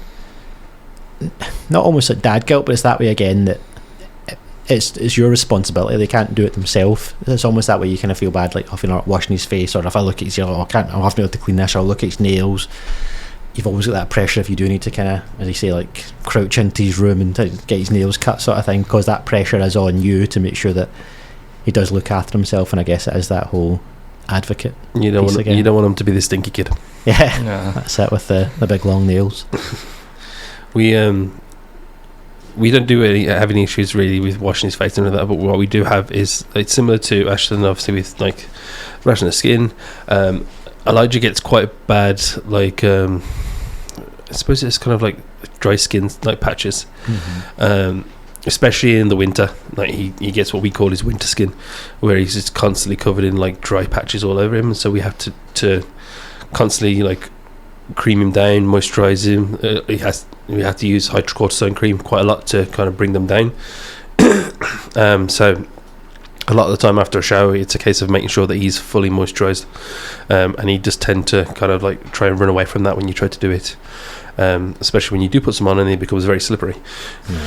not almost like dad guilt, but it's that way again that it's your responsibility. They can't do it themselves. It's almost that way you kind of feel bad, like if you're not washing his face, or if I look at his, I'll have to be able to clean this, or I'll look at his nails. You've always got that pressure if you do need to kind of, as you say, like crouch into his room and to get his nails cut, sort of thing, because that pressure is on you to make sure that he does look after himself. And I guess it is that whole advocate. You don't want him to be the stinky kid. Yeah. That's it, with the big long nails. We don't have any issues really with washing his face and all that, but what we do have is, it's similar to Ashton, obviously, with like rashing the skin. Elijah gets quite bad, like I suppose it's kind of like dry skin, like patches, especially in the winter. Like he gets what we call his winter skin, where he's just constantly covered in like dry patches all over him, and so we have to constantly like cream him down, moisturize him. We have to use hydrocortisone cream quite a lot to kind of bring them down. So a lot of the time after a shower, it's a case of making sure that he's fully moisturized, and he does tend to kind of like try and run away from that when you try to do it, especially when you do put some on and it becomes very slippery.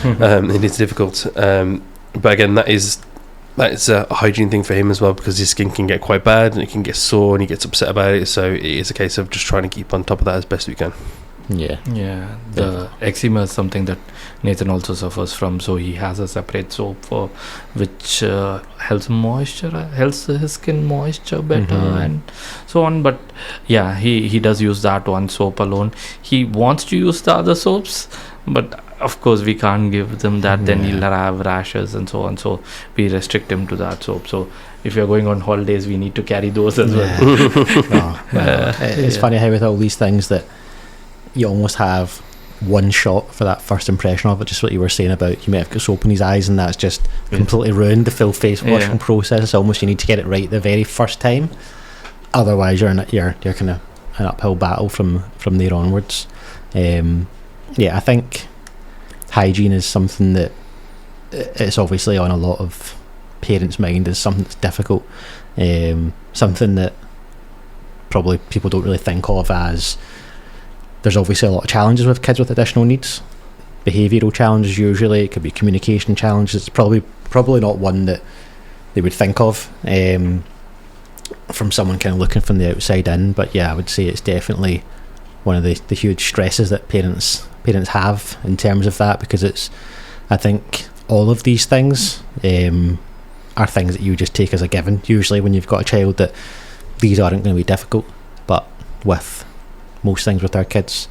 It is difficult, but again, that's a hygiene thing for him as well, because his skin can get quite bad and it can get sore and he gets upset about it, so it is a case of just trying to keep on top of that as best we can. The eczema is something that Nathan also suffers from, so he has a separate soap for which helps his skin moisture better and so on. But yeah, he does use that one soap alone. He wants to use the other soaps, but of course we can't give them that. Then he'll have rashes and so on, so we restrict him to that soap. So if you're going on holidays, we need to carry those as well. It's funny how with all these things that you almost have one shot for that first impression of it, just what you were saying about you may have got soap in his eyes and that's just completely ruined the full face washing process. It's almost you need to get it right the very first time, otherwise you're kind of an uphill battle from there onwards. I think hygiene is something that it's obviously on a lot of parents' mind as something that's difficult, something that probably people don't really think of as. There's obviously a lot of challenges with kids with additional needs, behavioural challenges usually, it could be communication challenges. It's probably not one that they would think of from someone kind of looking from the outside in, but yeah, I would say it's definitely one of the huge stresses that parents parents have in terms of that, because I think all of these things are things that you just take as a given usually when you've got a child, that these aren't going to be difficult. But with most things with our kids,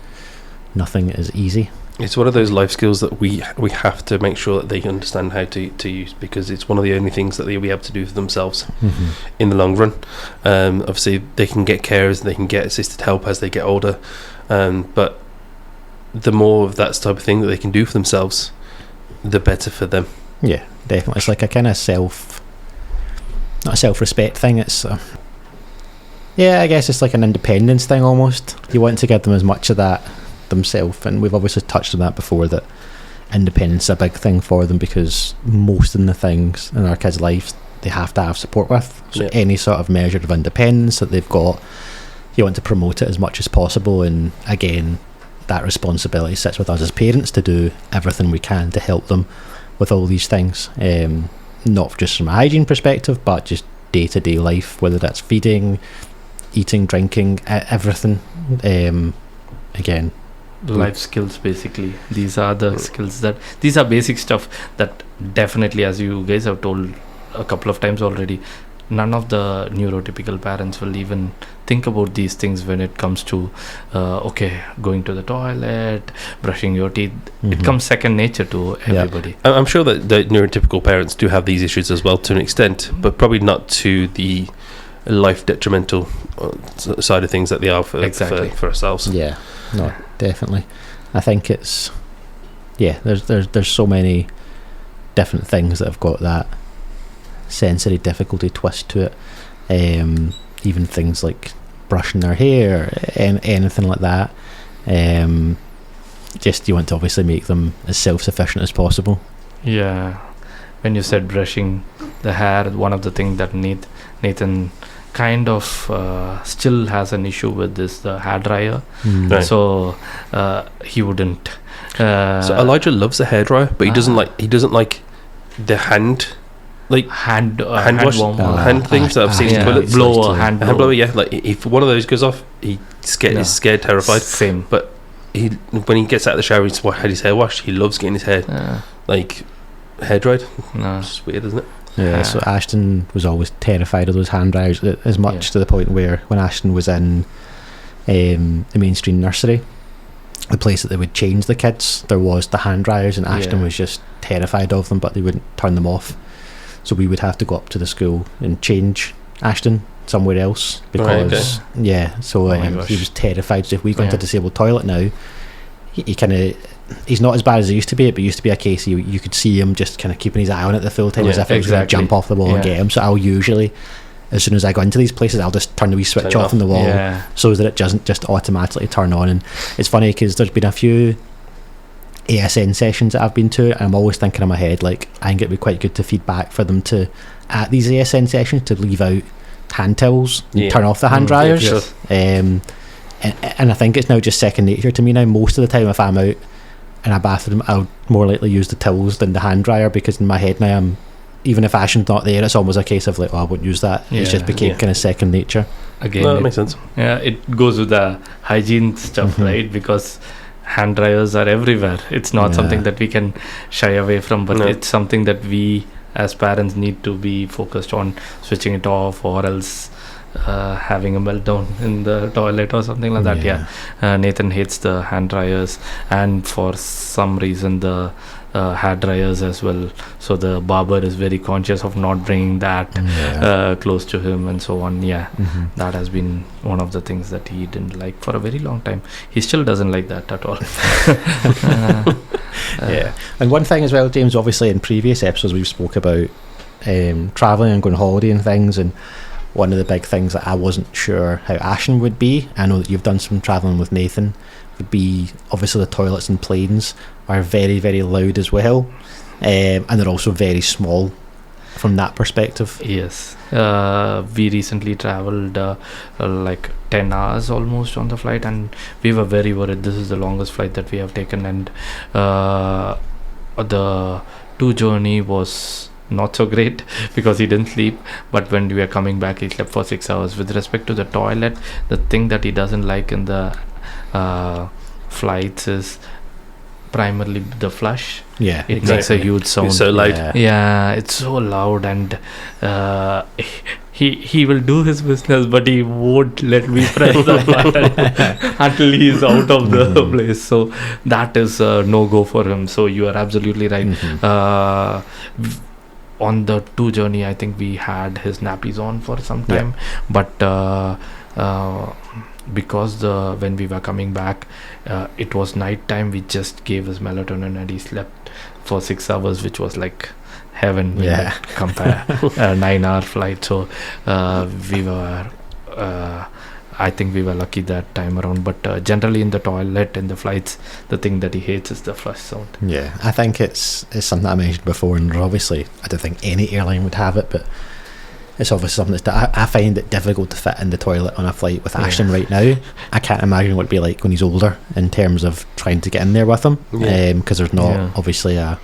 nothing is easy. It's one of those life skills that we have to make sure that they understand how to use, because it's one of the only things that they'll be able to do for themselves in the long run. Obviously, they can get carers, they can get assisted help as they get older, but the more of that type of thing that they can do for themselves, the better for them. Yeah, definitely. It's like a kind of not a self-respect thing. It's I guess it's like an independence thing almost. You want to give them as much of that themselves, and we've obviously touched on that before, that independence is a big thing for them, because most of the things in our kids' lives they have to have support with. So any sort of measure of independence that they've got, you want to promote it as much as possible. And again, that responsibility sits with us as parents to do everything we can to help them with all these things, not just from a hygiene perspective, but just day-to-day life, whether that's feeding, eating, drinking, everything. Again, life skills, basically. These are the skills these are basic stuff that definitely, as you guys have told a couple of times already, none of the neurotypical parents will even think about these things when it comes to going to the toilet, brushing your teeth. It comes second nature to everybody. I'm sure that the neurotypical parents do have these issues as well to an extent, but probably not to the life detrimental side of things that they are for ourselves. Yeah, no, definitely. I think it's there's so many different things that have got that sensory difficulty twist to it. Even things like brushing their hair, anything like that. Just you want to obviously make them as self-sufficient as possible. Yeah, when you said brushing the hair, one of the things that Nathan kind of still has an issue with is the hair dryer. Right. So he wouldn't. So Elijah loves the hairdryer, but he doesn't like the hand wash hand things that I've seen in toilets. Hand blower. Yeah, like if one of those goes off, he's scared, terrified. Same. But when he gets out of the shower, he's had his hair washed. He loves getting his hair hair dried. No. It's weird, isn't it? Yeah, so Ashton was always terrified of those hand dryers, as much to the point where when Ashton was in the mainstream nursery, the place that they would change the kids, there was the hand dryers, and Ashton was just terrified of them, but they wouldn't turn them off. So we would have to go up to the school and change Ashton somewhere else, because he was terrified. So if we go into a disabled toilet now, he's not as bad as he used to be, but it used to be a case you could see him just kind of keeping his eye on it the full time, as if he was going to jump off the wall and get him. So I'll usually, as soon as I go into these places, I'll just turn the wee switch off on the wall so that it doesn't just automatically turn on. And it's funny because there's been a few ASN sessions that I've been to, and I'm always thinking in my head, like, I think it'd be quite good to feedback for them to, at these ASN sessions, to leave out hand towels and turn off the hand dryers. Sure. And I think it's now just second nature to me now. Most of the time, if I'm out in a bathroom, I'll more likely use the towels than the hand dryer, because in my head now, even if Ashton's not there, it's almost a case of like, I won't use that. It's just became kind of second nature. Again, that makes sense. Yeah, it goes with the hygiene stuff, right? Because hand dryers are everywhere. It's not something that we can shy away from, but it's something that we as parents need to be focused on switching it off, or else having a meltdown in the toilet or something like that. Nathan hates the hand dryers, and for some reason the hair dryers as well, so the barber is very conscious of not bringing that close to him and so on. That has been one of the things that he didn't like for a very long time. He still doesn't like that at all. And one thing as well, James, obviously in previous episodes we've spoke about travelling and going on holiday and things, and one of the big things that I wasn't sure how Ashton would be, I know that you've done some travelling with Nathan, would be obviously the toilets and planes are very, very loud as well, and they're also very small from that perspective. Yes, we recently travelled like 10 hours almost on the flight, and we were very worried. This is the longest flight that we have taken, and the journey was not so great because he didn't sleep, but when we were coming back he slept for 6 hours. With respect to the toilet, the thing that he doesn't like in the flights is primarily the flush. Yeah, It makes a huge sound. It's so loud. Yeah, it's so loud, and he will do his business, but he won't let me press the button until he's out of the place. So that is a no-go for him. So you are absolutely right. On the 2 journey, I think we had his nappies on for some time, but because when we were coming back, it was night time. We just gave his melatonin, and he slept for 6 hours, which was like heaven when you compare a 9-hour flight. So we were I think we were lucky that time around, but generally in the toilet and the flights, the thing that he hates is the flush sound. Yeah, I think it's something I mentioned before, and obviously I don't think any airline would have it, but it's obviously something that I find it difficult to fit in the toilet on a flight with Ashton right now. I can't imagine what it'd be like when he's older in terms of trying to get in there with him, because there's not obviously a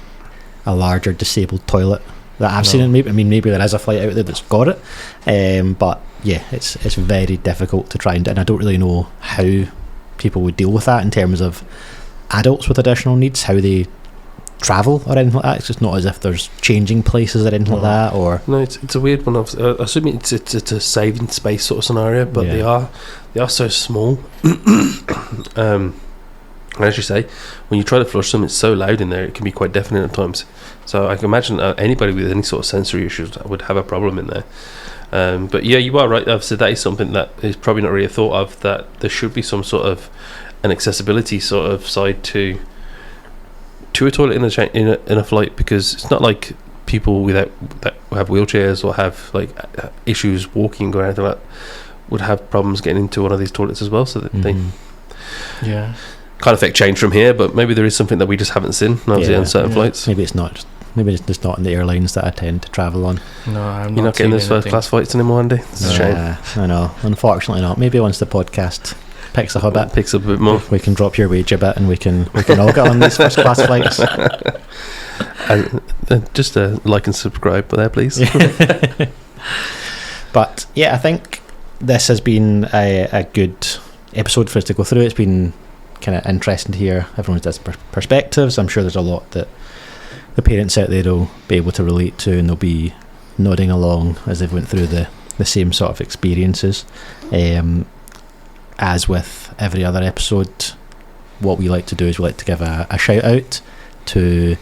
larger disabled toilet that I've seen. Maybe there is a flight out there that's got it, but yeah, it's very difficult to try and I don't really know how people would deal with that in terms of adults with additional needs, how they travel or anything like that. It's just not as if there's changing places or anything like that. Or no, it's a weird one. Assuming it's a saving space sort of scenario, but they are so small. As you say, when you try to flush them, it's so loud in there, it can be quite deafening at times. So I can imagine anybody with any sort of sensory issues would have a problem in there. But yeah, you are right. I've said that is something that is probably not really thought of, that there should be some sort of an accessibility sort of side to a toilet in a flight, because it's not like people that have wheelchairs or have like issues walking or anything like that would have problems getting into one of these toilets as well. So that they can't affect change from here, but maybe there is something that we just haven't seen obviously on certain flights. Maybe it's just not in the airlines that I tend to travel on. No, I'm You're not getting those first class flights anymore, Andy. It's a shame. I know, unfortunately not. Maybe once the podcast picks up a bit, picks up a bit more, we can drop your wage a bit, and we can all get on these first class flights. Just like and subscribe there, please. But yeah, I think this has been a good episode for us to go through. It's been kind of interesting to hear everyone's perspectives. I'm sure there's a lot that the parents out there will be able to relate to, and they'll be nodding along as they've went through the same sort of experiences. As with every other episode, what we like to do is we like to give a shout out to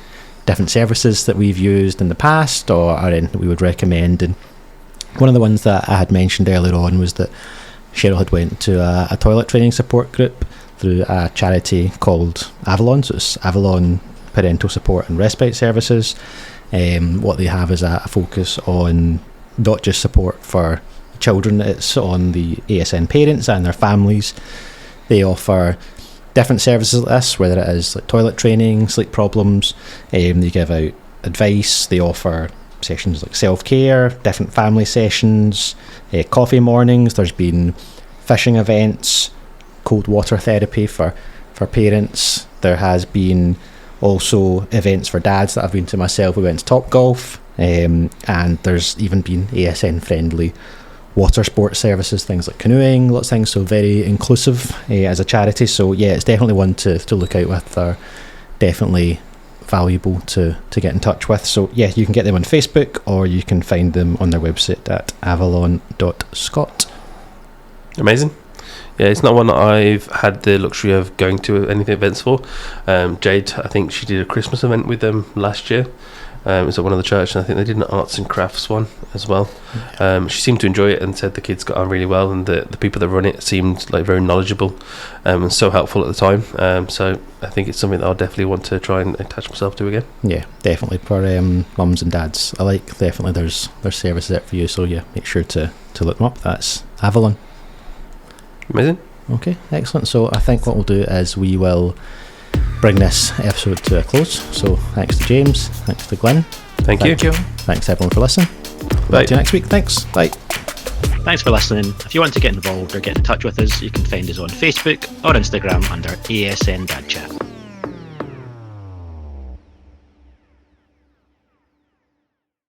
different services that we've used in the past or anything that we would recommend. And one of the ones that I had mentioned earlier on was that Cheryl had went to a toilet training support group through a charity called Avalon. So it's Avalon Parental Support and Respite Services. What they have is a focus on not just support for children, it's on the ASN parents and their families. They offer different services like this, whether it is like toilet training, sleep problems. They give out advice. They offer sessions like self-care, different family sessions, coffee mornings. There's been fishing events, cold water therapy for parents. There has been also events for dads that I've been to myself. We went to Topgolf, and there's even been ASN friendly water sports services, things like canoeing, lots of things. So very inclusive as a charity. So yeah, it's definitely one to look out with. They're definitely valuable to get in touch with. So yeah, you can get them on Facebook, or you can find them on their website at avalon.scot. Amazing. Yeah, it's not one that I've had the luxury of going to any events for. Jade, I think she did a Christmas event with them last year. It was at one of the church, and I think they did an arts and crafts one as well. She seemed to enjoy it and said the kids got on really well, and the people that run it seemed like very knowledgeable and so helpful at the time. So I think it's something that I'll definitely want to try and attach myself to again. Yeah, definitely for mums and dads alike. Definitely there's services there for you. So yeah, make sure to look them up. That's Avalon. Amazing. Okay, excellent. So I think what we'll do is we will bring this episode to a close. So thanks to James, thanks to Glyn. Thank you. Thanks everyone for listening. Back to you next week. Thanks. Bye. Thanks for listening. If you want to get involved or get in touch with us, you can find us on Facebook or Instagram under ASN Dad Chat.